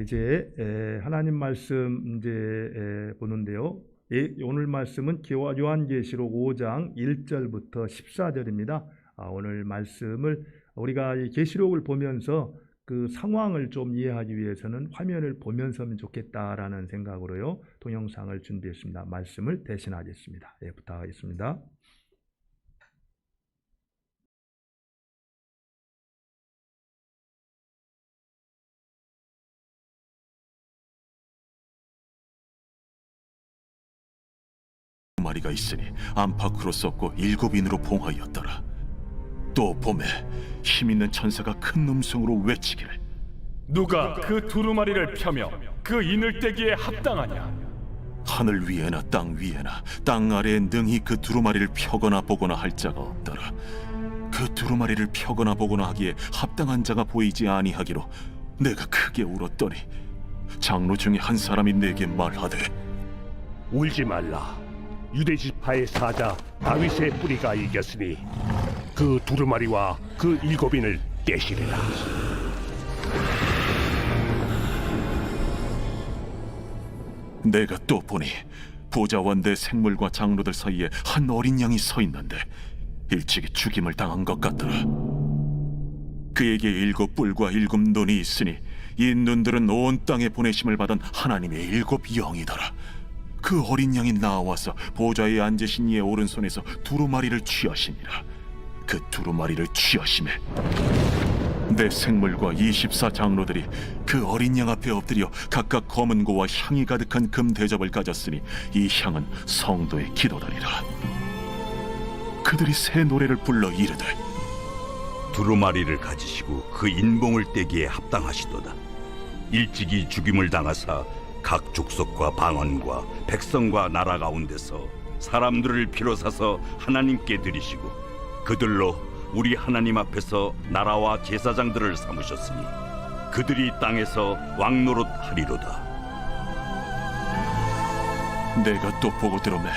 이제 하나님 말씀 이제 보는데요. 오늘 말씀은 요한계시록 5장 1절부터 14절입니다. 오늘 말씀을 우리가 이 계시록을 보면서 그 상황을 좀 이해하기 위해서는 화면을 보면서면 좋겠다라는 생각으로요. 동영상을 준비했습니다. 말씀을 대신하겠습니다. 부탁하겠습니다. 마리가 있으니 안팎으로 썩고 7인으로 봉하였더라. 또 봄에 힘있는 천사가 큰 음성으로 외치기를, 누가 그 두루마리를 펴며 그 이늘대기에 합당하냐? 하늘 위에나 땅 위에나 땅 아래에 능히 그 두루마리를 펴거나 보거나 할 자가 없더라. 그 두루마리를 펴거나 보거나 하기에 합당한 자가 보이지 아니하기로 내가 크게 울었더니 장로 중에 한 사람이 내게 말하되, 울지 말라. 유대 지파의 사자 다윗의 뿌리가 이겼으니 그 두루마리와 그 7인을 떼시리라. 내가 또 보니 보좌와 내 생물과 장로들 사이에 한 어린 양이 서 있는데 일찍이 죽임을 당한 것 같더라. 그에게 7 뿔과 7 눈이 있으니 이 눈들은 온 땅에 보내심을 받은 하나님의 7 영이더라. 그 어린 양이 나와서 보좌에 앉으신 이의 오른손에서 두루마리를 취하시니라. 그 두루마리를 취하심에 내 생물과 24 장로들이 그 어린 양 앞에 엎드려 각각 검은 고와 향이 가득한 금 대접을 가졌으니 이 향은 성도의 기도다니라. 그들이 새 노래를 불러 이르되, 두루마리를 가지시고 그 인봉을 떼기에 합당하시도다. 일찍이 죽임을 당하사 각 족속과 방언과 백성과 나라 가운데서 사람들을 피로 사서 하나님께 드리시고 그들로 우리 하나님 앞에서 나라와 제사장들을 삼으셨으니 그들이 땅에서 왕노릇 하리로다. 내가 또 보고 들으매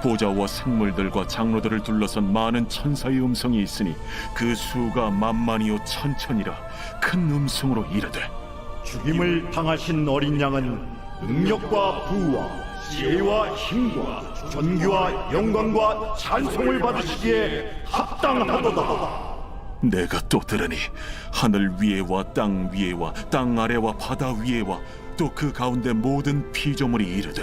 보좌와 생물들과 장로들을 둘러선 많은 천사의 음성이 있으니 그 수가 만만이요 천천이라 큰 음성으로 이르되, 죽임을 당하신 어린 양은 능력과 부와 지혜와 힘과 존귀와 영광과 찬송을 받으시기에 합당하도다. 내가 또 들으니 하늘 위에와 땅 위에와 땅 아래와 바다 위에와 또 그 가운데 모든 피조물이 이르되,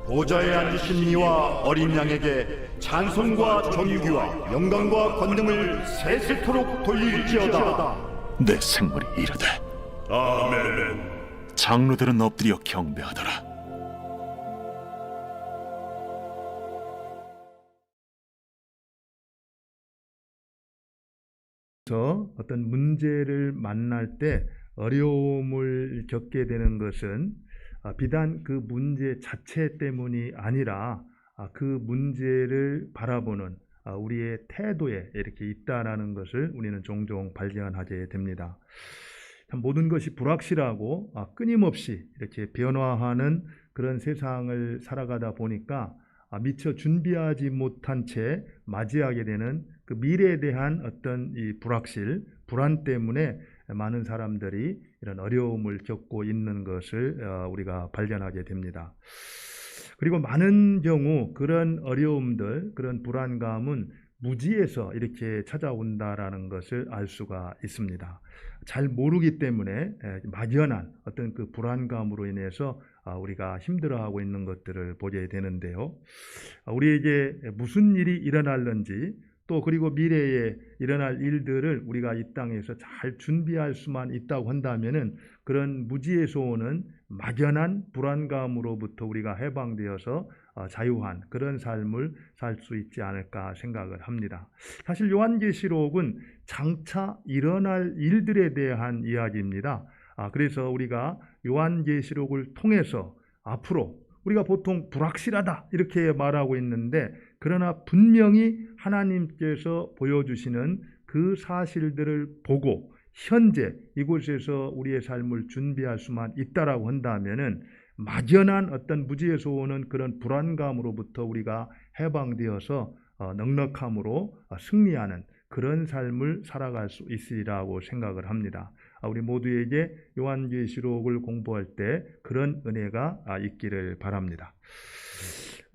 보좌에 앉으신 이와 어린 양에게 찬송과 존귀와 영광과 권능을 세세토록 돌릴지어다. 내 생물이 이르되, 아멘. 장로들은 엎드려 경배하더라. 어떤 문제를 만날 때 어려움을 겪게 되는 것은 비단 그 문제 자체 때문이 아니라 그 문제를 바라보는 우리의 태도에 이렇게 있다라는 것을 우리는 종종 발견하게 됩니다. 모든 것이 불확실하고 끊임없이 이렇게 변화하는 그런 세상을 살아가다 보니까 미처 준비하지 못한 채 맞이하게 되는 그 미래에 대한 어떤 이 불안 때문에 많은 사람들이 이런 어려움을 겪고 있는 것을 우리가 발견하게 됩니다. 그리고 많은 경우 그런 어려움들, 그런 불안감은 무지에서 이렇게 찾아온다라는 것을 알 수가 있습니다. 잘 모르기 때문에 막연한 어떤 그 불안감으로 인해서 우리가 힘들어하고 있는 것들을 보게 되는데요. 우리에게 무슨 일이 일어날는지 또 그리고 미래에 일어날 일들을 우리가 이 땅에서 잘 준비할 수만 있다고 한다면은 그런 무지에서 오는 막연한 불안감으로부터 우리가 해방되어서 자유한 그런 삶을 살 수 있지 않을까 생각을 합니다. 사실 요한계시록은 장차 일어날 일들에 대한 이야기입니다. 그래서 우리가 요한계시록을 통해서 앞으로 우리가 보통 불확실하다 이렇게 말하고 있는데, 그러나 분명히 하나님께서 보여주시는 그 사실들을 보고 현재 이곳에서 우리의 삶을 준비할 수만 있다라고 한다면은 막연한 어떤 무지에서 오는 그런 불안감으로부터 우리가 해방되어서 넉넉함으로 승리하는 그런 삶을 살아갈 수 있으리라고 생각을 합니다. 우리 모두에게 요한계시록을 공부할 때 그런 은혜가 있기를 바랍니다.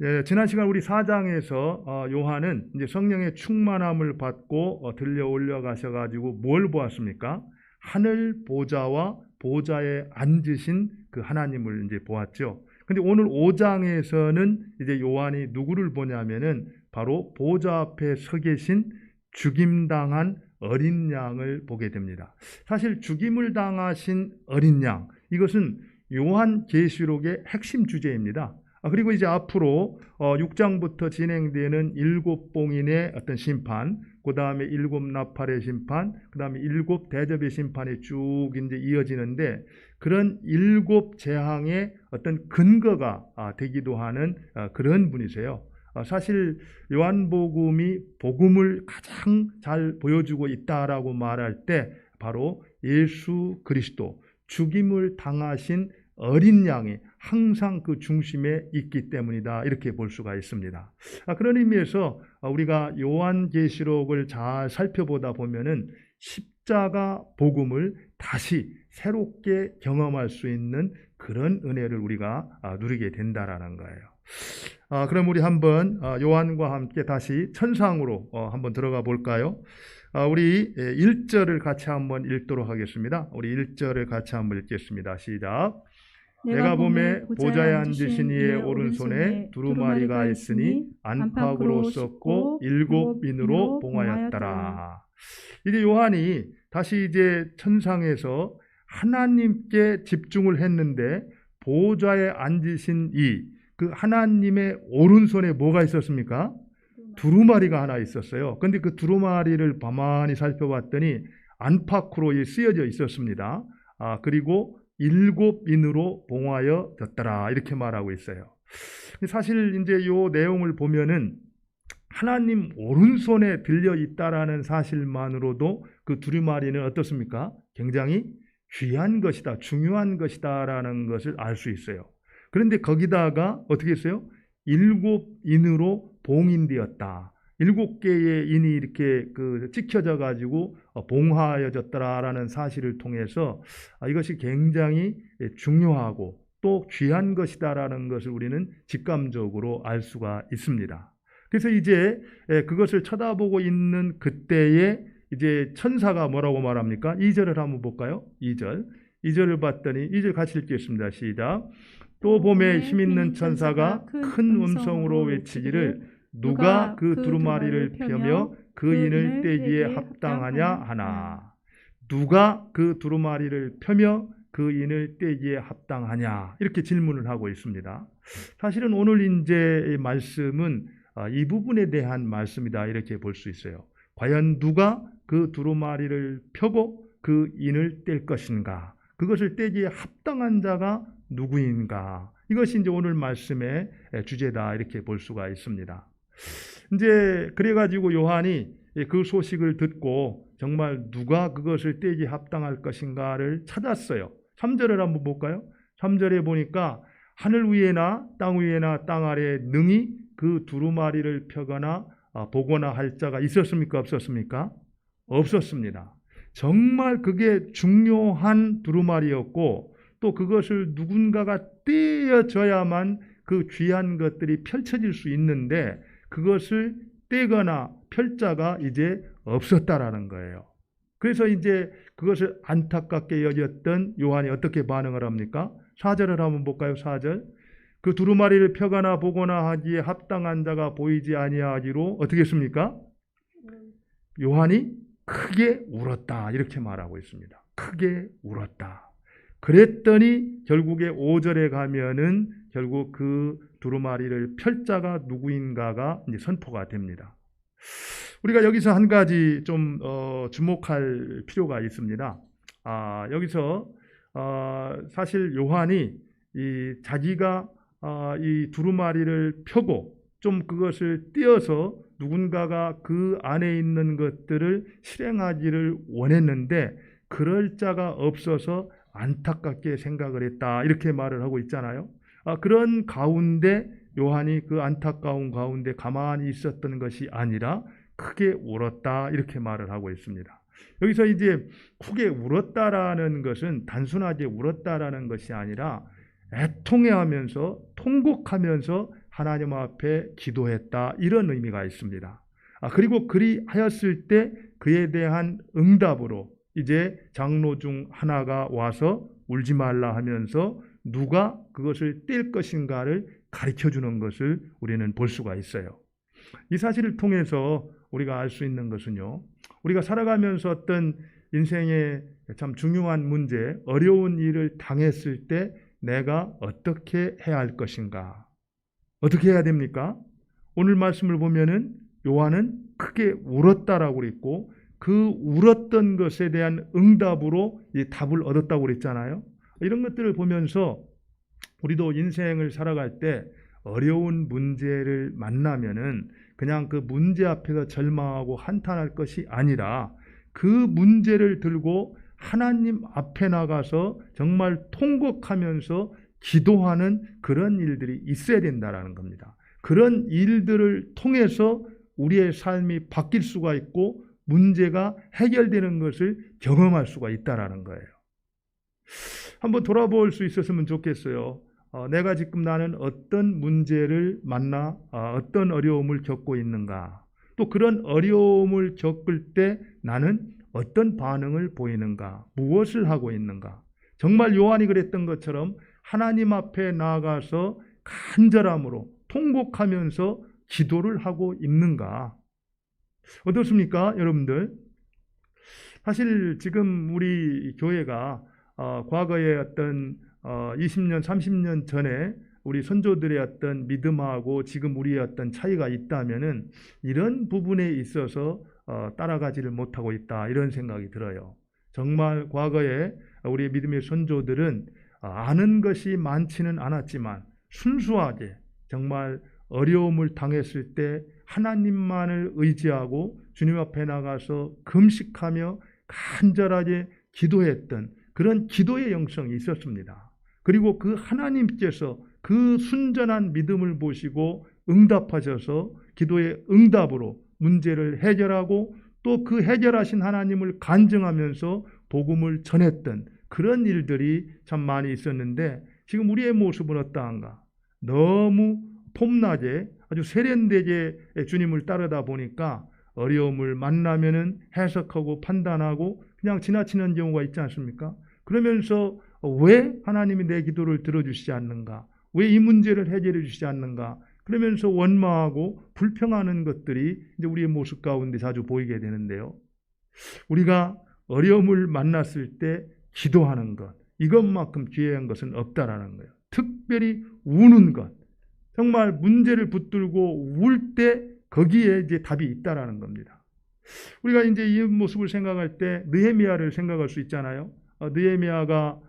예, 지난 시간 우리 4장에서 요한은 이제 성령의 충만함을 받고 들려 올라가셔가지고 뭘 보았습니까? 하늘 보좌와 보좌에 앉으신 그 하나님을 이제 보았죠. 근데 오늘 5장에서는 이제 요한이 누구를 보냐면은 바로 보좌 앞에 서 계신 죽임당한 어린 양을 보게 됩니다. 사실 죽임을 당하신 어린 양, 이것은 요한계시록의 핵심 주제입니다. 그리고 이제 앞으로 6장부터 진행되는 7봉인의 어떤 심판, 그 다음에 7나팔의 심판, 그 다음에 7대접의 심판이 쭉 이제 이어지는데, 그런 7재앙의 어떤 근거가 되기도 하는 그런 분이세요. 사실 요한복음이 복음을 가장 잘 보여주고 있다라고 말할 때 바로 예수 그리스도, 죽임을 당하신 어린 양이 항상 그 중심에 있기 때문이다, 이렇게 볼 수가 있습니다. 그런 의미에서 우리가 요한계시록을 잘 살펴보다 보면은 십자가 복음을 다시 새롭게 경험할 수 있는 그런 은혜를 우리가 누리게 된다라는 거예요. 그럼 우리 한번 요한과 함께 다시 천상으로 한번 들어가 볼까요? 우리 1절을 같이 한번 읽도록 하겠습니다. 우리 1절을 같이 한번 읽겠습니다. 시작. 내가 보매 보좌에 앉으신 이의 오른손에 두루마리가 있으니 안팎으로 썼고 7인으로 봉하였더라. 이제 요한이 다시 이제 천상에서 하나님께 집중을 했는데, 보좌에 앉으신 그 하나님의 오른손에 뭐가 있었습니까? 두루마리가 하나 있었어요. 그런데 그 두루마리를 가만히 살펴봤더니 안팎으로 쓰여져 있었습니다. 그리고 7인으로 봉하여졌더라, 이렇게 말하고 있어요. 사실 이제 이 내용을 보면은 하나님 오른손에 들려 있다라는 사실만으로도 그 두루마리는 어떻습니까? 굉장히 귀한 것이다, 중요한 것이다라는 것을 알 수 있어요. 그런데 거기다가 어떻게 했어요? 7인으로 봉인되었다. 7개의 인이 이렇게 찍혀져 가지고 봉하여졌더라라는 사실을 통해서 이것이 굉장히 중요하고 또 귀한 것이다라는 것을 우리는 직감적으로 알 수가 있습니다. 그래서 이제 그것을 쳐다보고 있는 그때에 이제 천사가 뭐라고 말합니까? 2절을 한번 볼까요? 2절을 봤더니 2절 같이 읽겠습니다. 시작. 또 봄에 힘있는 천사가 큰 음성으로 외치기를 누가 그 두루마리를 펴며 그 인을 떼기에 합당하냐 하나. 누가 그 두루마리를 펴며 그 인을 떼기에 합당하냐, 이렇게 질문을 하고 있습니다. 사실은 오늘 이제 말씀은 이 부분에 대한 말씀이다, 이렇게 볼 수 있어요. 과연 누가 그 두루마리를 펴고 그 인을 뗄 것인가? 그것을 떼기에 합당한 자가 누구인가? 이것이 이제 오늘 말씀의 주제다, 이렇게 볼 수가 있습니다. 이제 그래가지고 요한이 그 소식을 듣고 정말 누가 그것을 떼기에 합당할 것인가를 찾았어요. 3절을 한번 볼까요? 3절에 보니까 하늘 위에나 땅 위에나 땅 아래에 능히 그 두루마리를 펴거나 보거나 할 자가 있었습니까? 없었습니까? 없었습니다. 정말 그게 중요한 두루마리였고, 또 그것을 누군가가 떼어줘야만 그 귀한 것들이 펼쳐질 수 있는데, 그것을 떼거나 펼 자가 이제 없었다라는 거예요. 그래서 이제 그것을 안타깝게 여겼던 요한이 어떻게 반응을 합니까? 4절을 한번 볼까요? 4절. 그 두루마리를 펴거나 보거나 하기에 합당한 자가 보이지 아니하기로 어떻게 했습니까? 요한이 크게 울었다, 이렇게 말하고 있습니다. 크게 울었다. 그랬더니 결국에 5절에 가면은 결국 그 두루마리를 펼 자가 누구인가가 이제 선포가 됩니다. 우리가 여기서 한 가지 좀 주목할 필요가 있습니다. 여기서 사실 요한이 자기가 이 두루마리를 펴고 좀 그것을 떼어서 누군가가 그 안에 있는 것들을 실행하기를 원했는데 그럴 자가 없어서 안타깝게 생각을 했다, 이렇게 말을 하고 있잖아요. 그런 가운데 요한이 그 안타까운 가운데 가만히 있었던 것이 아니라 크게 울었다, 이렇게 말을 하고 있습니다. 여기서 이제 크게 울었다라는 것은 단순하게 울었다라는 것이 아니라 애통해하면서 통곡하면서 하나님 앞에 기도했다, 이런 의미가 있습니다. 그리고 그리하였을 때 그에 대한 응답으로 이제 장로 중 하나가 와서 울지 말라 하면서 누가 그것을 뗄 것인가를 가르쳐 주는 것을 우리는 볼 수가 있어요. 이 사실을 통해서 우리가 알 수 있는 것은요, 우리가 살아가면서 어떤 인생의 참 중요한 문제, 어려운 일을 당했을 때 내가 어떻게 해야 할 것인가? 어떻게 해야 됩니까? 오늘 말씀을 보면은 요한은 크게 울었다라고 그랬고, 그 울었던 것에 대한 응답으로 이 답을 얻었다고 그랬잖아요. 이런 것들을 보면서 우리도 인생을 살아갈 때 어려운 문제를 만나면은 그냥 그 문제 앞에서 절망하고 한탄할 것이 아니라 그 문제를 들고 하나님 앞에 나가서 정말 통곡하면서 기도하는 그런 일들이 있어야 된다라는 겁니다. 그런 일들을 통해서 우리의 삶이 바뀔 수가 있고 문제가 해결되는 것을 경험할 수가 있다라는 거예요. 한번 돌아볼 수 있었으면 좋겠어요. 내가 지금 나는 어떤 문제를 만나 어떤 어려움을 겪고 있는가, 또 그런 어려움을 겪을 때 나는 어떤 반응을 보이는가, 무엇을 하고 있는가. 정말 요한이 그랬던 것처럼 하나님 앞에 나아가서 간절함으로 통곡하면서 기도를 하고 있는가. 어떻습니까, 여러분들? 사실 지금 우리 교회가 과거에 어떤 20년, 30년 전에 우리 선조들의 어떤 믿음하고 지금 우리의 어떤 차이가 있다면은 이런 부분에 있어서 따라가지를 못하고 있다, 이런 생각이 들어요. 정말 과거에 우리의 믿음의 선조들은 아는 것이 많지는 않았지만 순수하게 정말 어려움을 당했을 때 하나님만을 의지하고 주님 앞에 나가서 금식하며 간절하게 기도했던 그런 기도의 영성이 있었습니다. 그리고 그 하나님께서 그 순전한 믿음을 보시고 응답하셔서 기도의 응답으로 문제를 해결하고 또 그 해결하신 하나님을 간증하면서 복음을 전했던 그런 일들이 참 많이 있었는데, 지금 우리의 모습은 어떠한가? 너무 폼나게 아주 세련되게 주님을 따르다 보니까 어려움을 만나면은 해석하고 판단하고 그냥 지나치는 경우가 있지 않습니까? 그러면서 왜 하나님이 내 기도를 들어주시지 않는가? 왜 이 문제를 해결해 주시지 않는가? 그러면서 원망하고 불평하는 것들이 이제 우리의 모습 가운데 자주 보이게 되는데요. 우리가 어려움을 만났을 때 기도하는 것, 이것만큼 귀한 것은 없다라는 거예요. 특별히 우는 것, 정말 문제를 붙들고 울 때 거기에 이제 답이 있다라는 겁니다. 우리가 이제 이 모습을 생각할 때 느헤미야를 생각할 수 있잖아요. 느헤미야가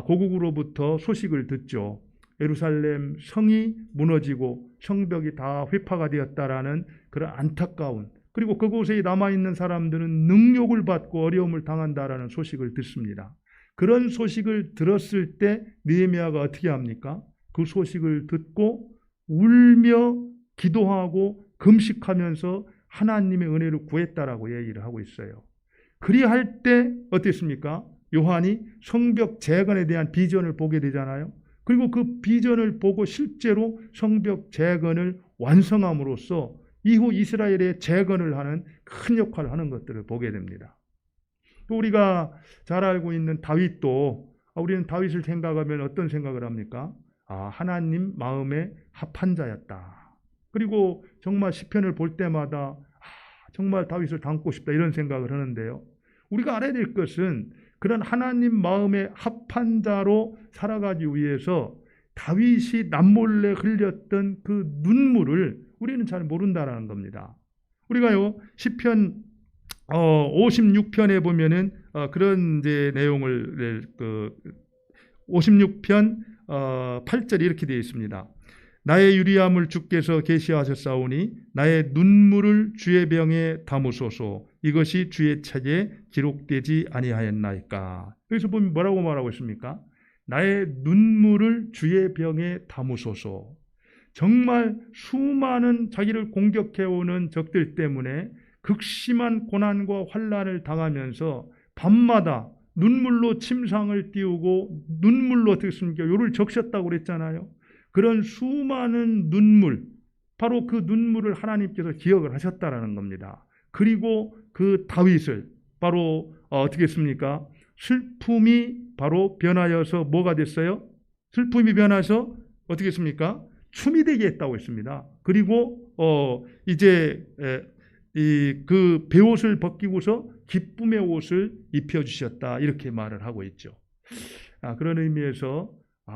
고국으로부터 소식을 듣죠. 예루살렘 성이 무너지고 성벽이 다 회파가 되었다라는 그런 안타까운, 그리고 그곳에 남아있는 사람들은 능욕을 받고 어려움을 당한다라는 소식을 듣습니다. 그런 소식을 들었을 때 느헤미야가 어떻게 합니까? 그 소식을 듣고 울며 기도하고 금식하면서 하나님의 은혜를 구했다라고 얘기를 하고 있어요. 그리할 때 어땠습니까? 요한이 성벽 재건에 대한 비전을 보게 되잖아요. 그리고 그 비전을 보고 실제로 성벽 재건을 완성함으로써 이후 이스라엘의 재건을 하는 큰 역할을 하는 것들을 보게 됩니다. 또 우리가 잘 알고 있는 다윗도, 우리는 다윗을 생각하면 어떤 생각을 합니까? 하나님 마음에 합한 자였다. 그리고 정말 시편을 볼 때마다 정말 다윗을 닮고 싶다, 이런 생각을 하는데요. 우리가 알아야 될 것은 그런 하나님 마음에 합한 자로 살아가기 위해서 다윗이 남몰래 흘렸던 그 눈물을 우리는 잘 모른다라는 겁니다. 우리가요, 시편 56편에 보면은 그런 이제 내용을 56편 8절에 이렇게 되어 있습니다. 나의 유리함을 주께서 계시하셨사오니 나의 눈물을 주의 병에 담으소서. 이것이 주의 책에 기록되지 아니하였나이까. 여기서 보면 뭐라고 말하고 있습니까? 나의 눈물을 주의 병에 담으소서. 정말 수많은 자기를 공격해오는 적들 때문에 극심한 고난과 환난을 당하면서 밤마다 눈물로 침상을 띄우고 눈물로 어떻게 습니까? 요를 적셨다고 그랬잖아요. 그런 수많은 눈물, 바로 그 눈물을 하나님께서 기억을 하셨다라는 겁니다. 그리고 그 다윗을 바로 어떻게 했습니까? 슬픔이 바로 변하여서 뭐가 됐어요? 슬픔이 변해서 어떻게 했습니까? 춤이 되게 했다고 했습니다. 그리고 이제 그 베옷을 벗기고서 기쁨의 옷을 입혀주셨다, 이렇게 말을 하고 있죠. 그런 의미에서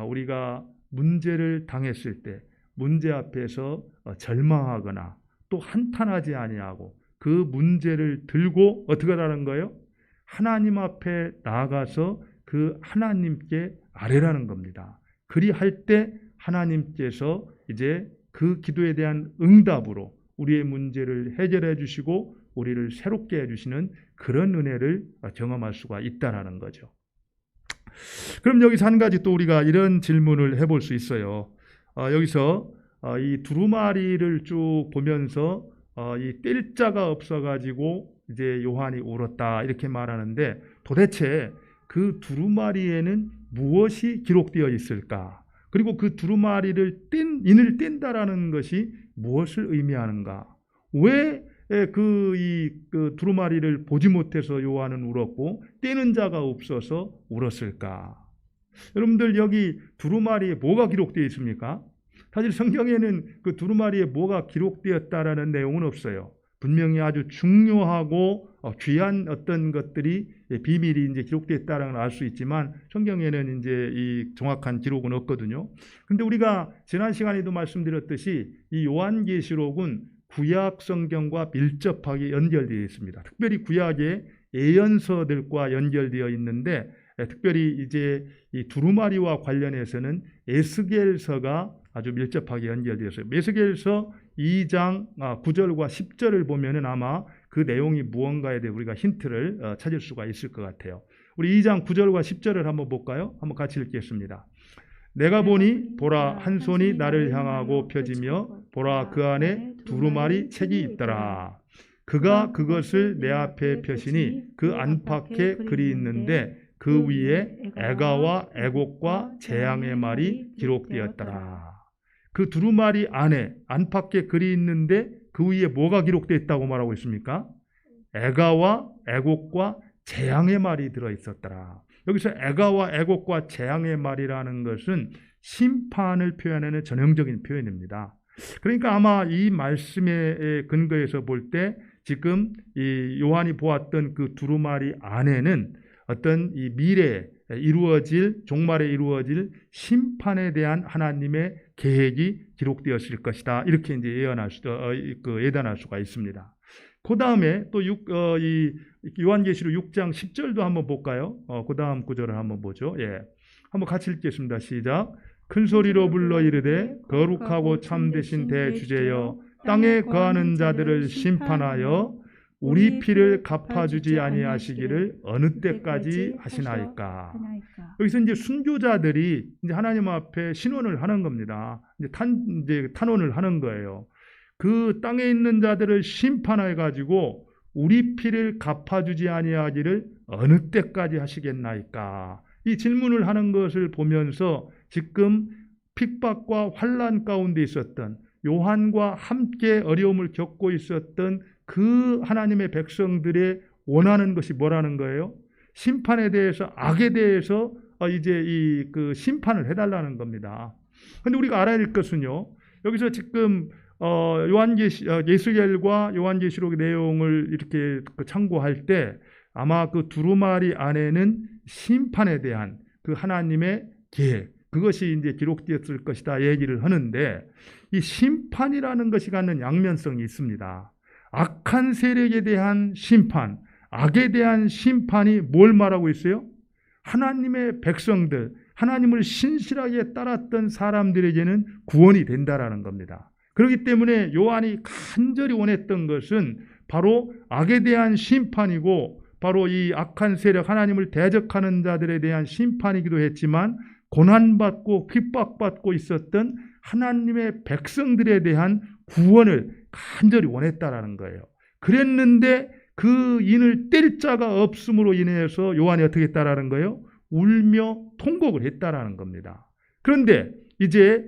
우리가 문제를 당했을 때 문제 앞에서 절망하거나 또 한탄하지 아니하고 그 문제를 들고 어떻게 하라는 거예요? 하나님 앞에 나아가서 그 하나님께 아뢰라는 겁니다. 그리할 때 하나님께서 이제 그 기도에 대한 응답으로 우리의 문제를 해결해 주시고 우리를 새롭게 해주시는 그런 은혜를 경험할 수가 있다는 거죠. 그럼 여기서 한 가지 또 우리가 이런 질문을 해볼 수 있어요. 여기서 이 두루마리를 쭉 보면서 이 뗄 자가 없어가지고 이제 요한이 울었다, 이렇게 말하는데 도대체 그 두루마리에는 무엇이 기록되어 있을까? 그리고 그 두루마리를 인을 뗀다라는 것이 무엇을 의미하는가? 왜 그 두루마리를 보지 못해서 요한은 울었고 떼는 자가 없어서 울었을까? 여러분들, 여기 두루마리에 뭐가 기록되어 있습니까? 사실 성경에는 그 두루마리에 뭐가 기록되었다라는 내용은 없어요. 분명히 아주 중요하고 귀한 어떤 것들이, 비밀이 이제 기록되었다라는 걸 알 수 있지만 성경에는 이제 이 정확한 기록은 없거든요. 그런데 우리가 지난 시간에도 말씀드렸듯이 이 요한계시록은 구약 성경과 밀접하게 연결되어 있습니다. 특별히 구약의 예언서들과 연결되어 있는데, 특별히 이제 이 두루마리와 관련해서는 에스겔서가 아주 밀접하게 연결되어 있어요. 에스겔서 2장 9절과 10절을 보면은 아마 그 내용이 무언가에 대해 우리가 힌트를 찾을 수가 있을 것 같아요. 우리 2장 9절과 10절을 한번 볼까요? 한번 같이 읽겠습니다. 내가 보니 보라, 한 손이 나를 향하고 펴지며 보라, 그 안에 두루마리 책이 있더라. 그가 그것을 내 앞에 펴시니 그 안팎에 글이 있는데 그 위에 애가와 애곡과 재앙의 말이 기록되었더라. 그 두루마리 안에 안팎에 글이 있는데 그 위에 뭐가 기록되어 있다고 말하고 있습니까? 애가와 애곡과 재앙의 말이 들어있었더라. 여기서 애가와 애곡과 재앙의 말이라는 것은 심판을 표현하는 전형적인 표현입니다. 그러니까 아마 이 말씀의 근거에서 볼 때 지금 이 요한이 보았던 그 두루마리 안에는 어떤 이 미래에 이루어질, 종말에 이루어질 심판에 대한 하나님의 계획이 기록되었을 것이다, 이렇게 이제 예단할 수가 있습니다. 그 다음에 또 이 요한계시록 6장 10절도 한번 볼까요? 그 다음 구절을 한번 보죠. 예, 한번 같이 읽겠습니다. 시작. 큰 소리로 불러 이르되 거룩하고 참되신 대주제여, 땅에 거하는 자들을 심판하여 우리 피를 갚아주지 아니하시기를 어느 때까지 하시나이까. 여기서 이제 순교자들이 이제 하나님 앞에 신원을 하는 겁니다. 이제 탄원을 하는 거예요. 그 땅에 있는 자들을 심판해 가지고 우리 피를 갚아주지 아니하기를 어느 때까지 하시겠나이까. 이 질문을 하는 것을 보면서 지금 핍박과 환난 가운데 있었던, 요한과 함께 어려움을 겪고 있었던 그 하나님의 백성들의 원하는 것이 뭐라는 거예요? 심판에 대해서, 악에 대해서 이제 그 심판을 해달라는 겁니다. 그런데 우리가 알아야 될 것은요, 여기서 지금 예수겔과 요한계시록의 내용을 이렇게 참고할 때 아마 그 두루마리 안에는 심판에 대한 그 하나님의 계획, 그것이 이제 기록되었을 것이다 얘기를 하는데, 이 심판이라는 것이 갖는 양면성이 있습니다. 악한 세력에 대한 심판, 악에 대한 심판이 뭘 말하고 있어요? 하나님의 백성들, 하나님을 신실하게 따랐던 사람들에게는 구원이 된다라는 겁니다. 그렇기 때문에 요한이 간절히 원했던 것은 바로 악에 대한 심판이고, 바로 이 악한 세력, 하나님을 대적하는 자들에 대한 심판이기도 했지만, 고난받고 핍박받고 있었던 하나님의 백성들에 대한 구원을 간절히 원했다라는 거예요. 그랬는데 그 인을 뗄 자가 없음으로 인해서 요한이 어떻게 했다라는 거예요? 울며 통곡을 했다라는 겁니다. 그런데 이제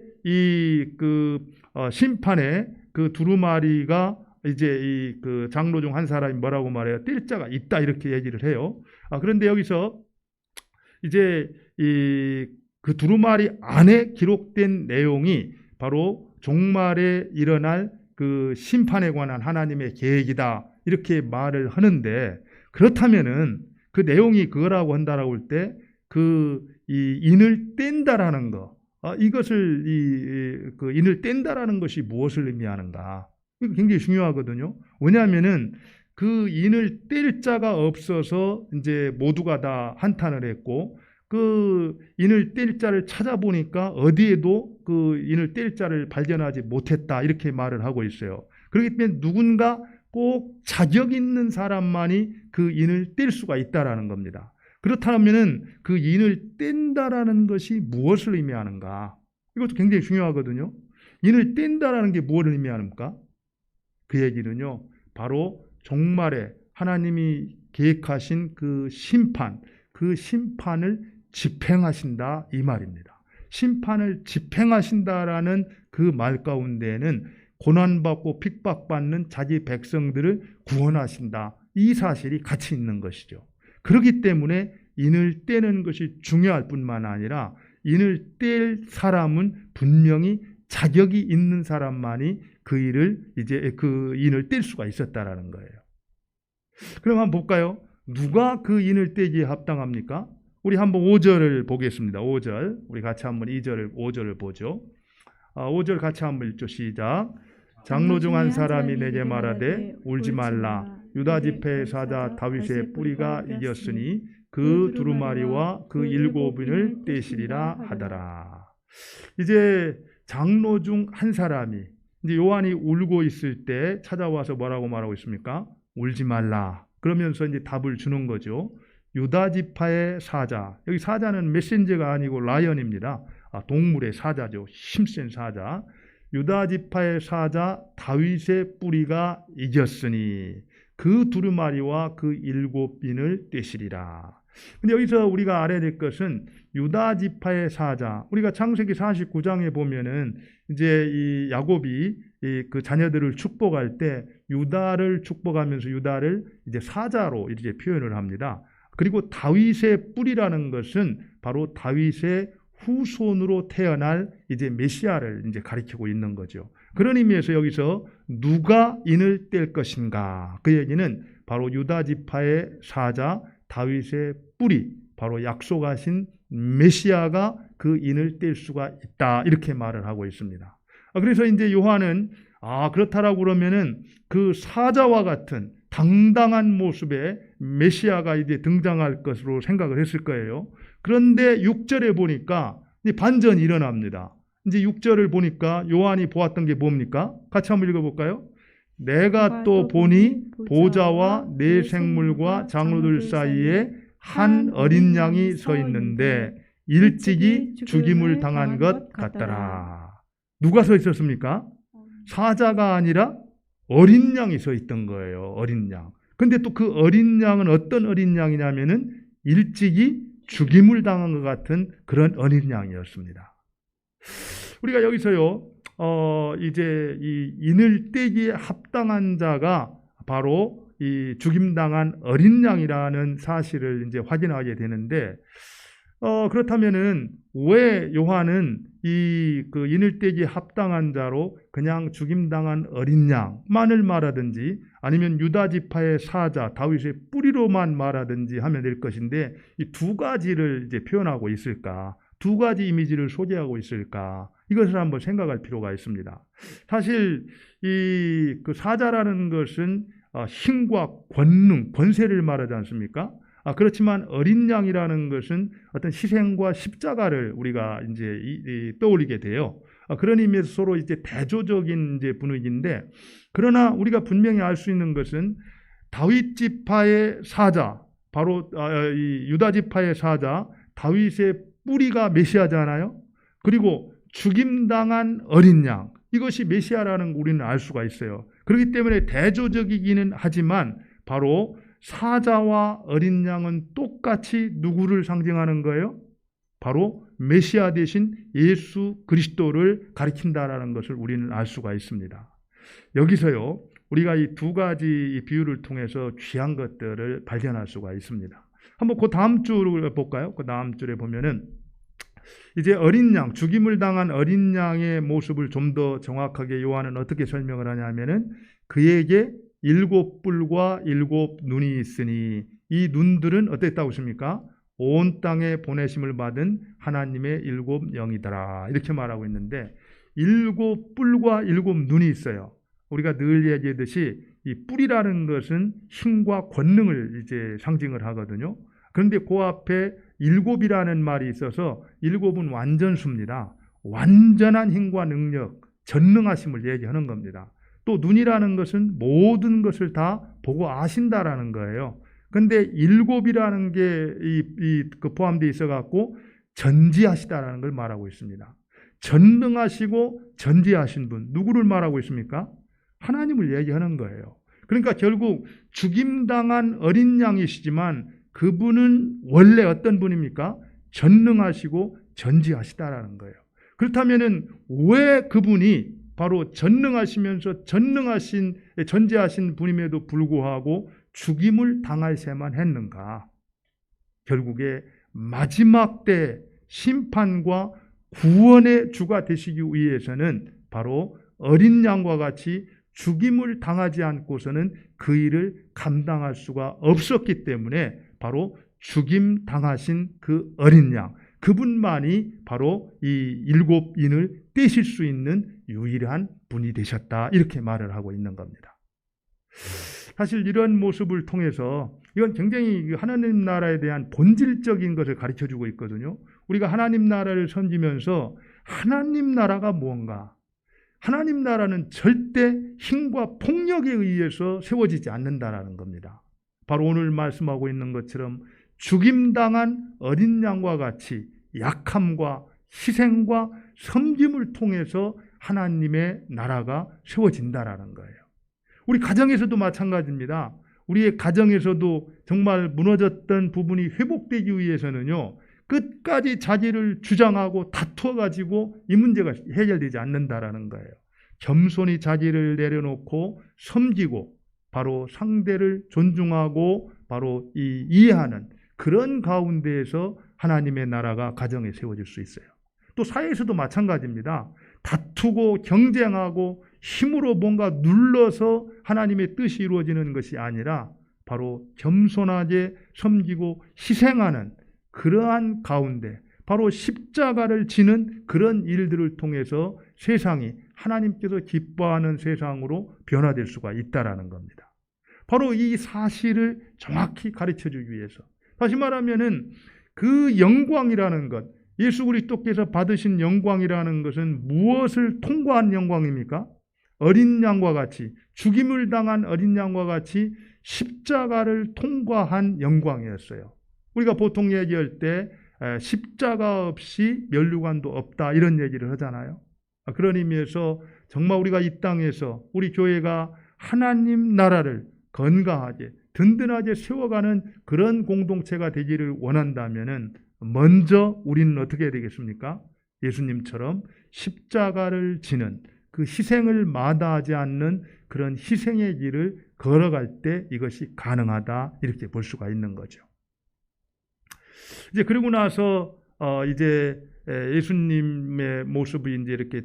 심판에 그 두루마리가 이제 그 장로 중 한 사람이 뭐라고 말해요? 뗄 자가 있다 이렇게 얘기를 해요. 그런데 여기서 이제 그 두루마리 안에 기록된 내용이 바로 종말에 일어날 그 심판에 관한 하나님의 계획이다 이렇게 말을 하는데, 그렇다면은 그 내용이 그거라고 한다라고 할 때 이 인을 뗀다라는 거, 이것을 그 인을 뗀다라는 것이 무엇을 의미하는가? 이거 굉장히 중요하거든요. 왜냐하면은 그 인을 뗄 자가 없어서 이제 모두가 다 한탄을 했고, 그 인을 뗄 자를 찾아보니까 어디에도 그 인을 뗄 자를 발견하지 못했다 이렇게 말을 하고 있어요. 그렇기 때문에 누군가 꼭 자격 있는 사람만이 그 인을 뗄 수가 있다라는 겁니다. 그렇다면은 그 인을 뗀다라는 것이 무엇을 의미하는가? 이것도 굉장히 중요하거든요. 인을 뗀다라는 게 무엇을 의미하는가? 그 얘기는요, 바로 종말에 하나님이 계획하신 그 심판을 집행하신다 이 말입니다. 심판을 집행하신다라는 그 말 가운데에는 고난받고 핍박받는 자기 백성들을 구원하신다 이 사실이 같이 있는 것이죠. 그렇기 때문에 인을 떼는 것이 중요할 뿐만 아니라 인을 뗄 사람은 분명히 자격이 있는 사람만이 그 인을 뗄 수가 있었다라는 거예요. 그럼 한번 볼까요? 누가 그 인을 떼기에 합당합니까? 우리 한번 5절을 보겠습니다. 5절. 우리 같이 한번 5절을 보죠. 5절 같이 한번 읽죠. 시작. 장로 중 한 사람이 내게 말하되 울지 말라. 유다 지파의 사자 다윗의 뿌리가 이겼으니 그 두루마리와 그 7인을 떼시리라 하더라. 이제 장로 중 한 사람이 이제 요한이 울고 있을 때 찾아와서 뭐라고 말하고 있습니까? 울지 말라. 그러면서 이제 답을 주는 거죠. 유다 지파의 사자. 여기 사자는 메신저가 아니고 라이언입니다. 동물의 사자죠. 힘센 사자. 유다 지파의 사자 다윗의 뿌리가 이겼으니 그 두루마리와 그 7인을 떼시리라. 근데 여기서 우리가 알아야 될 것은 유다 지파의 사자. 우리가 창세기 49장에 보면은 이제 이 야곱이 그 자녀들을 축복할 때 유다를 축복하면서 유다를 이제 사자로 이제 표현을 합니다. 그리고 다윗의 뿌리라는 것은 바로 다윗의 후손으로 태어날 이제 메시아를 이제 가리키고 있는 거죠. 그런 의미에서 여기서 누가 인을 뗄 것인가? 그 얘기는 바로 유다 지파의 사자 다윗의 뿌리, 바로 약속하신 메시아가 그 인을 뗄 수가 있다. 이렇게 말을 하고 있습니다. 그래서 이제 요한은 그렇다라고 그러면은 그 사자와 같은 당당한 모습의 메시아가 이제 등장할 것으로 생각을 했을 거예요. 그런데 6절에 보니까 반전이 일어납니다. 이제 6절을 보니까 요한이 보았던 게 뭡니까? 같이 한번 읽어볼까요? 내가 또 보니 보좌와 네 생물과 장로들 사이에 한 어린 양이 서 있는데 일찍이 죽임을 당한 것 같더라. 누가 서 있었습니까? 사자가 아니라 어린 양이 서 있던 거예요. 어린 양. 근데 또 그 어린 양은 어떤 어린 양이냐면은 일찍이 죽임을 당한 것 같은 그런 어린 양이었습니다. 우리가 여기서요, 이제 이 인을 떼기에 합당한 자가 바로 이 죽임당한 어린 양이라는 사실을 이제 확인하게 되는데, 그렇다면은 왜 요한은 그 인을 떼기에 합당한 자로 그냥 죽임당한 어린 양만을 말하든지 아니면 유다 지파의 사자 다윗의 뿌리로만 말하든지 하면 될 것인데 이 두 가지를 이제 표현하고 있을까? 두 가지 이미지를 소개하고 있을까? 이것을 한번 생각할 필요가 있습니다. 사실 그 사자라는 것은 힘과 권능, 권세를 말하지 않습니까? 그렇지만 어린 양이라는 것은 어떤 희생과 십자가를 우리가 이제 떠올리게 돼요. 그런 의미에서 서로 이제 대조적인 이제 분위기인데, 그러나 우리가 분명히 알 수 있는 것은 다윗 지파의 사자, 바로 이 유다 지파의 사자 다윗의 뿌리가 메시아잖아요. 그리고 죽임당한 어린 양, 이것이 메시아라는 거 우리는 알 수가 있어요. 그렇기 때문에 대조적이기는 하지만 바로 사자와 어린 양은 똑같이 누구를 상징하는 거예요? 바로 메시아 대신 예수 그리스도를 가리킨다라는 것을 우리는 알 수가 있습니다. 여기서요, 우리가 이 두 가지 비유를 통해서 귀한 것들을 발견할 수가 있습니다. 한번 그 다음 줄을 볼까요? 그 다음 줄에 보면은 이제 어린 양, 죽임을 당한 어린 양의 모습을 좀 더 정확하게 요한은 어떻게 설명을 하냐면은 그에게 7뿔과 7눈이 있으니 이 눈들은 어땠다고 했습니까? 온 땅에 보내심을 받은 하나님의 7영이더라. 이렇게 말하고 있는데 7뿔과 7눈이 있어요. 우리가 늘 얘기하듯이 이 뿔이라는 것은 힘과 권능을 이제 상징을 하거든요. 그런데 그 앞에 7이라는 말이 있어서 7은 완전수입니다. 완전한 힘과 능력, 전능하심을 얘기하는 겁니다. 또 눈이라는 것은 모든 것을 다 보고 아신다라는 거예요. 그런데 7이라는 게 포함되어 있어갖고 전지하시다라는 걸 말하고 있습니다. 전능하시고 전지하신 분, 누구를 말하고 있습니까? 하나님을 얘기하는 거예요. 그러니까 결국 죽임당한 어린 양이시지만 그분은 원래 어떤 분입니까? 전능하시고 전지하시다라는 거예요. 그렇다면은 왜 그분이 바로 전능하시면서 전지하신 분임에도 불구하고 죽임을 당하셔야만 했는가? 결국에 마지막 때 심판과 구원의 주가 되시기 위해서는 바로 어린 양과 같이 죽임을 당하지 않고서는 그 일을 감당할 수가 없었기 때문에 바로 죽임 당하신 그 어린 양, 그분만이 바로 이 7인을 떼실 수 있는 유일한 분이 되셨다. 이렇게 말을 하고 있는 겁니다. 사실 이런 모습을 통해서 이건 굉장히 하나님 나라에 대한 본질적인 것을 가르쳐주고 있거든요. 우리가 하나님 나라를 섬기면서 하나님 나라가 무언가? 하나님 나라는 절대 힘과 폭력에 의해서 세워지지 않는다라는 겁니다. 바로 오늘 말씀하고 있는 것처럼 죽임당한 어린 양과 같이 약함과 희생과 섬김을 통해서 하나님의 나라가 세워진다라는 거예요. 우리 가정에서도 마찬가지입니다. 우리의 가정에서도 정말 무너졌던 부분이 회복되기 위해서는요, 끝까지 자기를 주장하고 다투어가지고 이 문제가 해결되지 않는다라는 거예요. 겸손히 자기를 내려놓고 섬기고 바로 상대를 존중하고 바로 이해하는 그런 가운데에서 하나님의 나라가 가정에 세워질 수 있어요. 또 사회에서도 마찬가지입니다. 다투고 경쟁하고 힘으로 뭔가 눌러서 하나님의 뜻이 이루어지는 것이 아니라 바로 겸손하게 섬기고 희생하는 그러한 가운데 바로 십자가를 지는 그런 일들을 통해서 세상이 하나님께서 기뻐하는 세상으로 변화될 수가 있다라는 겁니다. 바로 이 사실을 정확히 가르쳐주기 위해서, 다시 말하면은 그 영광이라는 것, 예수 그리스도께서 받으신 영광이라는 것은 무엇을 통과한 영광입니까? 어린 양과 같이, 죽임을 당한 어린 양과 같이 십자가를 통과한 영광이었어요. 우리가 보통 얘기할 때 십자가 없이 면류관도 없다 이런 얘기를 하잖아요. 그런 의미에서 정말 우리가 이 땅에서 우리 교회가 하나님 나라를 건강하게 든든하게 세워가는 그런 공동체가 되기를 원한다면은 먼저 우리는 어떻게 해야 되겠습니까? 예수님처럼 십자가를 지는 그 희생을 마다하지 않는 그런 희생의 길을 걸어갈 때 이것이 가능하다 이렇게 볼 수가 있는 거죠. 이제 그러고 나서 이제 예수님의 모습을 이제 이렇게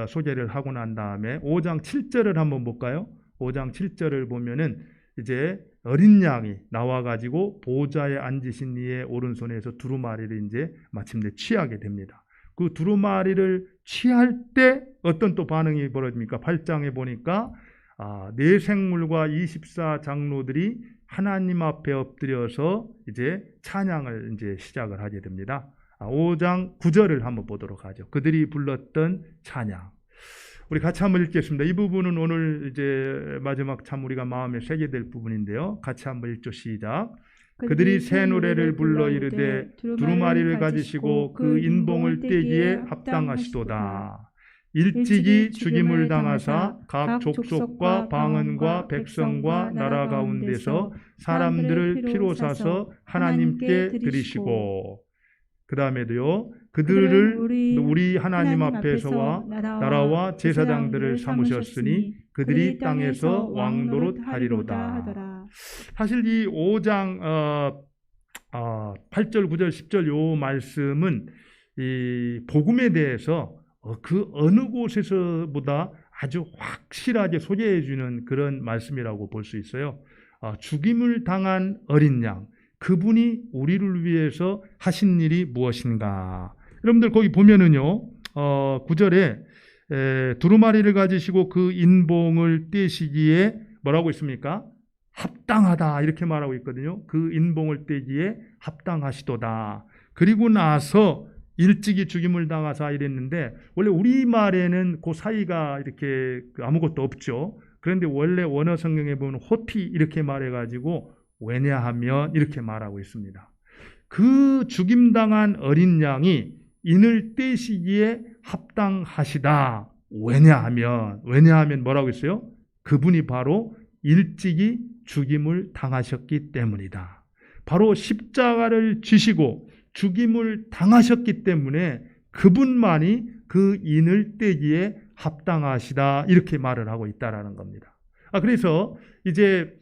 소개를 하고 난 다음에 5장 7절을 한번 볼까요? 5장 7절을 보면은 이제 어린 양이 나와가지고 보좌에 앉으신 이의 오른손에서 두루마리를 이제 마침내 취하게 됩니다. 그 두루마리를 취할 때 어떤 또 반응이 벌어집니까? 8장에 보니까 네 생물과 24장로들이 하나님 앞에 엎드려서 이제 찬양을 이제 시작을 하게 됩니다. 5장 9절을 한번 보도록 하죠. 그들이 불렀던 찬양. 우리 같이 한번 읽겠습니다. 이 부분은 오늘 이제 마지막 참 우리가 마음에 새게 될 부분인데요. 같이 한번 읽죠. 시작. 그들이 새 노래를 불러 이르되 두루마리를 가지시고 그 인봉을 떼기에 합당하시도다. 일찍이 죽임을 당하사 각 족속과 방언과 백성과 나라 가운데서 사람들을 피로 사서 하나님께 드리시고, 그 다음에도요, 그들을 우리 하나님 앞에서와 나라와 제사장들을 삼으셨으니 그들이 땅에서 왕노릇 하리로다. 사실 이 5장 8절, 9절, 10절 요 말씀은 이 복음에 대해서 그 어느 곳에서보다 아주 확실하게 소개해 주는 그런 말씀이라고 볼 수 있어요. 죽임을 당한 어린 양, 그분이 우리를 위해서 하신 일이 무엇인가? 여러분들 거기 보면은요, 9절에 두루마리를 가지시고 그 인봉을 떼시기에 뭐라고 있습니까? 합당하다 이렇게 말하고 있거든요. 그 인봉을 떼기에 합당하시도다. 그리고 나서 일찍이 죽임을 당하사 이랬는데, 원래 우리말에는 그 사이가 이렇게 아무것도 없죠. 그런데 원래 원어 성경에 보면 호티 이렇게 말해가지고 왜냐하면 이렇게 말하고 있습니다. 그 죽임당한 어린 양이 인을 떼시기에 합당하시다. 왜냐하면 뭐라고 했어요? 그분이 바로 일찍이 죽임을 당하셨기 때문이다. 바로 십자가를 지시고 죽임을 당하셨기 때문에 그분만이 그 인을 떼기에 합당하시다. 이렇게 말을 하고 있다라는 겁니다. 그래서 이제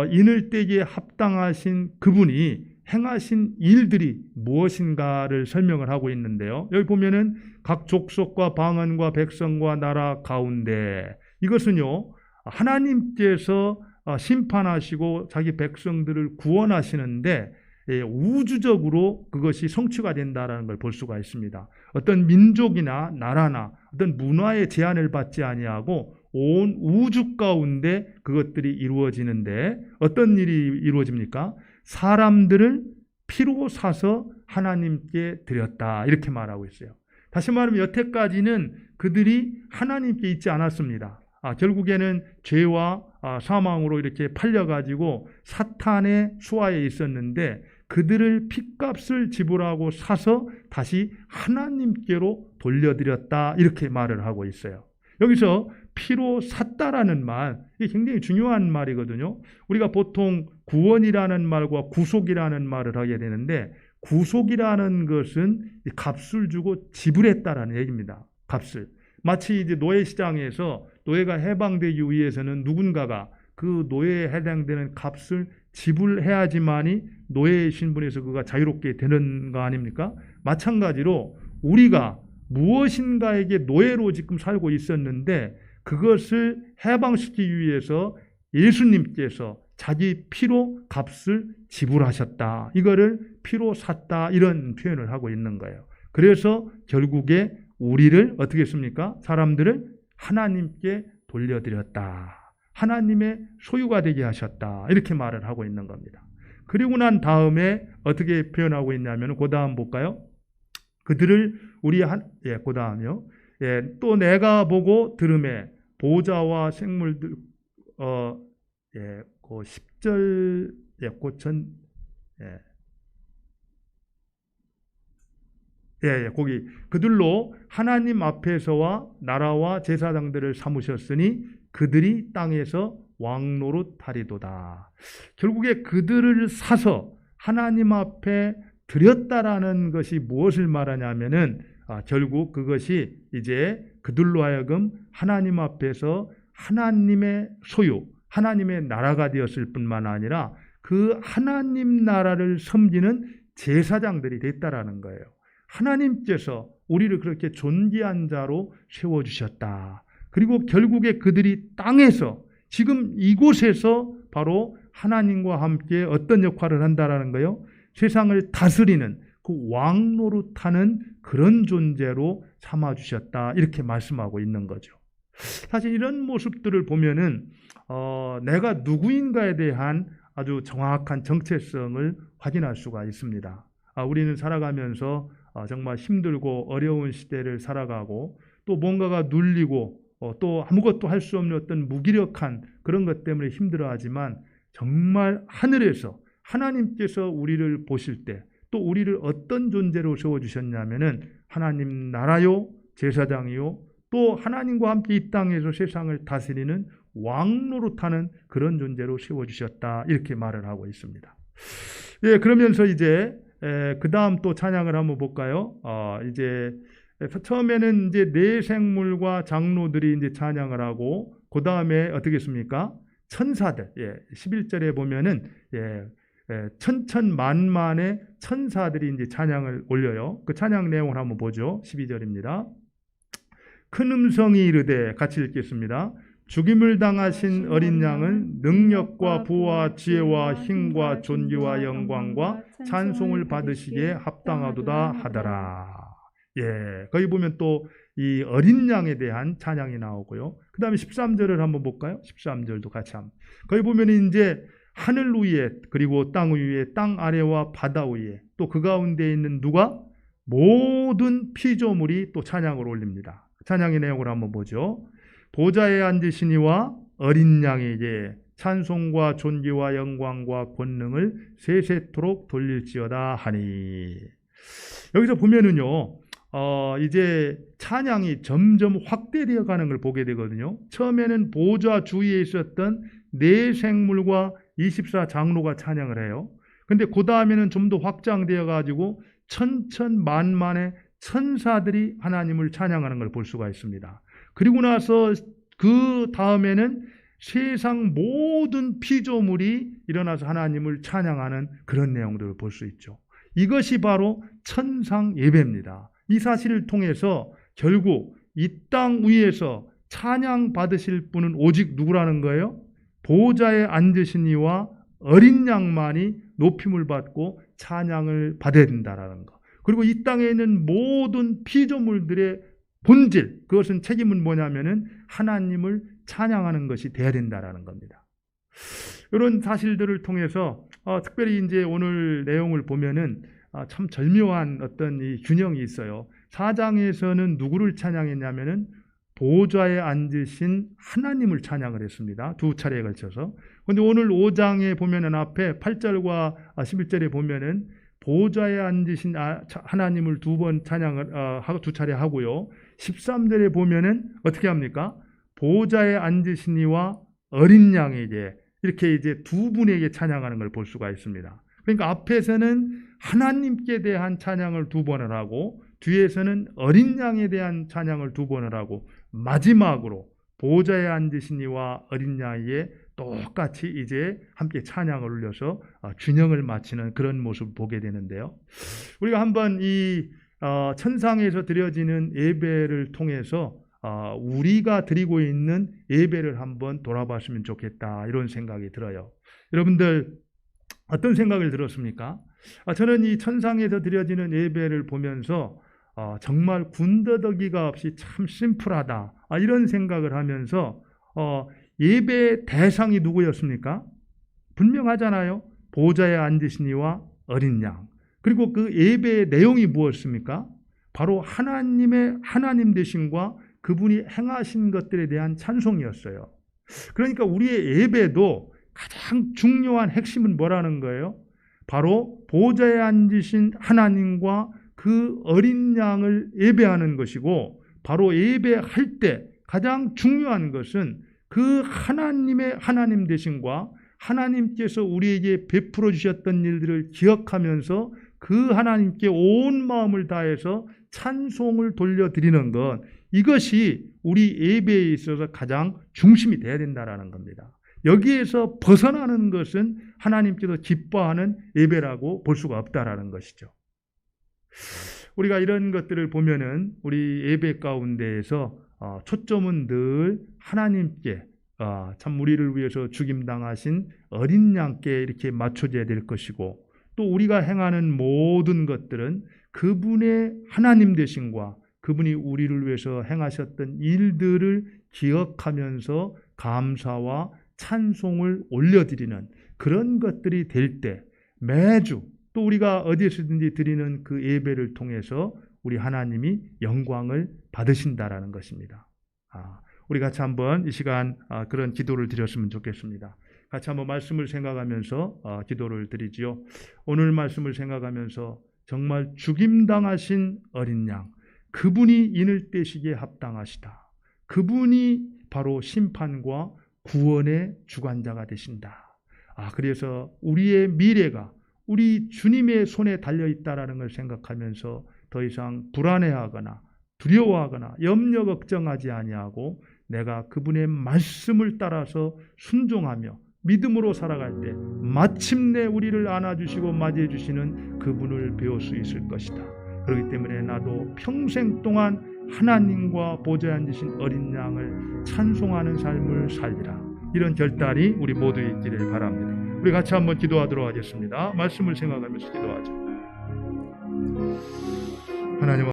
인을 떼기에 합당하신 그분이 행하신 일들이 무엇인가를 설명을 하고 있는데요. 여기 보면은 각 족속과 방언과 백성과 나라 가운데, 이것은요 하나님께서 심판하시고 자기 백성들을 구원하시는데 우주적으로 그것이 성취가 된다라는 걸 볼 수가 있습니다. 어떤 민족이나 나라나 어떤 문화의 제한을 받지 아니하고 온 우주 가운데 그것들이 이루어지는데, 어떤 일이 이루어집니까? 사람들을 피로 사서 하나님께 드렸다 이렇게 말하고 있어요. 다시 말하면 여태까지는 그들이 하나님께 있지 않았습니다. 결국에는 죄와 사망으로 이렇게 팔려가지고 사탄의 수하에 있었는데, 그들을 핏값을 지불하고 사서 다시 하나님께로 돌려드렸다 이렇게 말을 하고 있어요. 여기서 피로 샀다라는 말, 이게 굉장히 중요한 말이거든요. 우리가 보통 구원이라는 말과 구속이라는 말을 하게 되는데, 구속이라는 것은 값을 주고 지불했다라는 얘기입니다. 값을. 마치 이제 노예 시장에서 노예가 해방되기 위해서는 누군가가 그 노예에 해당되는 값을 지불해야지만이 노예의 신분에서 그가 자유롭게 되는 거 아닙니까? 마찬가지로 우리가 무엇인가에게 노예로 지금 살고 있었는데 그것을 해방시키기 위해서 예수님께서 자기 피로 값을 지불하셨다. 이거를 피로 샀다 이런 표현을 하고 있는 거예요. 그래서 결국에 우리를 어떻게 했습니까? 사람들을 하나님께 돌려드렸다. 하나님의 소유가 되게 하셨다. 이렇게 말을 하고 있는 겁니다. 그리고 난 다음에 어떻게 표현하고 있냐면, 그 다음 볼까요? 그들을 그 다음이요. 또 내가 보고 들음에 보좌와 생물들, 그 10절, 고천, 거기 그들로 하나님 앞에서와 나라와 제사장들을 삼으셨으니 그들이 땅에서 왕노릇 하리도다. 결국에 그들을 사서 하나님 앞에 드렸다라는 것이 무엇을 말하냐면은 결국 그것이 이제 그들로 하여금 하나님 앞에서 하나님의 소유, 하나님의 나라가 되었을 뿐만 아니라 그 하나님 나라를 섬기는 제사장들이 됐다라는 거예요. 하나님께서 우리를 그렇게 존귀한 자로 세워주셨다. 그리고 결국에 그들이 땅에서, 지금 이곳에서 바로 하나님과 함께 어떤 역할을 한다라는 거예요? 세상을 다스리는 그 왕노릇하는 그런 존재로 삼아주셨다. 이렇게 말씀하고 있는 거죠. 사실 이런 모습들을 보면은 내가 누구인가에 대한 아주 정확한 정체성을 확인할 수가 있습니다. 우리는 살아가면서 정말 힘들고 어려운 시대를 살아가고, 또 뭔가가 눌리고 또 아무것도 할 수 없는 어떤 무기력한 그런 것 때문에 힘들어하지만, 정말 하늘에서 하나님께서 우리를 보실 때 또 우리를 어떤 존재로 세워주셨냐면은 하나님 나라요, 제사장이요, 또 하나님과 함께 이 땅에서 세상을 다스리는 왕 노릇하는 그런 존재로 세워주셨다. 이렇게 말을 하고 있습니다. 예, 그러면서 이제 그 다음 또 찬양을 한번 볼까요? 이제 처음에는 이제 네 생물과 장로들이 이제 찬양을 하고 그 다음에 어떻게 했습니까? 천사들. 예, 11절에 보면은 천천만만의 천사들이 이제 찬양을 올려요. 그 찬양 내용을 한번 보죠. 12절입니다. 큰 음성이 이르되, 같이 읽겠습니다. 죽임을 당하신 어린 양은 능력과 부와 지혜와 힘과 존귀와 영광과 찬송을 받으시기에 합당하도다 하더라. 예, 거기 보면 또 이 어린 양에 대한 찬양이 나오고요. 그 다음에 13절을 한번 볼까요? 13절도 같이 한번. 거기 보면 이제 하늘 위에, 그리고 땅 위에, 땅 아래와 바다 위에, 또 그 가운데 있는 누가? 모든 피조물이 또 찬양을 올립니다. 찬양의 내용을 한번 보죠. 보좌에 앉으신 이와 어린 양에게 찬송과 존귀와 영광과 권능을 세세토록 돌릴지어다 하니. 여기서 보면은요, 이제 찬양이 점점 확대되어 가는 걸 보게 되거든요. 처음에는 보좌 주위에 있었던 네 생물과 24 장로가 찬양을 해요. 근데 그 다음에는 좀 더 확장되어 가지고 천천만만의 천사들이 하나님을 찬양하는 걸 볼 수가 있습니다. 그리고 나서 그 다음에는 세상 모든 피조물이 일어나서 하나님을 찬양하는 그런 내용들을 볼 수 있죠. 이것이 바로 천상 예배입니다. 이 사실을 통해서 결국 이 땅 위에서 찬양 받으실 분은 오직 누구라는 거예요? 보좌에 앉으신 이와 어린 양만이 높임을 받고 찬양을 받아야 된다는 거. 그리고 이 땅에 있는 모든 피조물들의 본질, 그것은 책임은 뭐냐면은 하나님을 찬양하는 것이 돼야 된다라는 겁니다. 이런 사실들을 통해서 특별히 이제 오늘 내용을 보면은 참 절묘한 어떤 이 균형이 있어요. 4장에서는 누구를 찬양했냐면은 보좌에 앉으신 하나님을 찬양을 했습니다. 두 차례에 걸쳐서. 그런데 오늘 5장에 보면은 앞에 8절과 11절에 보면은 보좌에 앉으신 하나님을 두 번 찬양을 하고 두 차례 하고요. 13절에 보면은 어떻게 합니까? 보좌에 앉으신 이와 어린 양에게, 이렇게 이제 두 분에게 찬양하는 걸 볼 수가 있습니다. 그러니까 앞에서는 하나님께 대한 찬양을 두 번을 하고, 뒤에서는 어린 양에 대한 찬양을 두 번을 하고, 마지막으로 보좌에 앉으신 이와 어린 양에게 똑같이 이제 함께 찬양을 올려서 균형을 맞추는 그런 모습을 보게 되는데요. 우리가 한번 이 천상에서 드려지는 예배를 통해서 우리가 드리고 있는 예배를 한번 돌아봤으면 좋겠다, 이런 생각이 들어요. 여러분들 어떤 생각을 들었습니까? 저는 이 천상에서 드려지는 예배를 보면서 정말 군더더기가 없이 참 심플하다, 이런 생각을 하면서 예배 대상이 누구였습니까? 분명하잖아요. 보좌에 앉으신 이와 어린 양. 그리고 그 예배의 내용이 무엇입니까? 바로 하나님 되심과 그분이 행하신 것들에 대한 찬송이었어요. 그러니까 우리의 예배도 가장 중요한 핵심은 뭐라는 거예요? 바로 보좌에 앉으신 하나님과 그 어린 양을 예배하는 것이고, 바로 예배할 때 가장 중요한 것은 그 하나님의 하나님 되심과 하나님께서 우리에게 베풀어 주셨던 일들을 기억하면서 그 하나님께 온 마음을 다해서 찬송을 돌려드리는 것, 이것이 우리 예배에 있어서 가장 중심이 돼야 된다는 겁니다. 여기에서 벗어나는 것은 하나님께서 기뻐하는 예배라고 볼 수가 없다라는 것이죠. 우리가 이런 것들을 보면은 우리 예배 가운데에서 초점은 늘 하나님께, 참 우리를 위해서 죽임당하신 어린 양께 이렇게 맞춰져야 될 것이고, 또 우리가 행하는 모든 것들은 그분의 하나님 되심과 그분이 우리를 위해서 행하셨던 일들을 기억하면서 감사와 찬송을 올려드리는 그런 것들이 될 때, 매주 또 우리가 어디에서든지 드리는 그 예배를 통해서 우리 하나님이 영광을 받으신다라는 것입니다. 우리 같이 한번 이 시간 그런 기도를 드렸으면 좋겠습니다. 같이 한번 말씀을 생각하면서 기도를 드리지요. 오늘 말씀을 생각하면서 정말 죽임당하신 어린 양, 그분이 인을 떼시기에 합당하시다. 그분이 바로 심판과 구원의 주관자가 되신다. 그래서 우리의 미래가 우리 주님의 손에 달려있다라는 걸 생각하면서 더 이상 불안해하거나 두려워하거나 염려 걱정하지 아니하고 내가 그분의 말씀을 따라서 순종하며 믿음으로 살아갈 때 마침내 우리를 안아주시고 맞이해 주시는 그분을 배울 수 있을 것이다. 그렇기 때문에 나도 평생 동안 하나님과 보좌에 앉으신 어린 양을 찬송하는 삶을 살리라. 이런 결단이 우리 모두에 있기를 바랍니다. 우리 같이 한번 기도하도록 하겠습니다. 말씀을 생각하면서 기도하죠. 하나님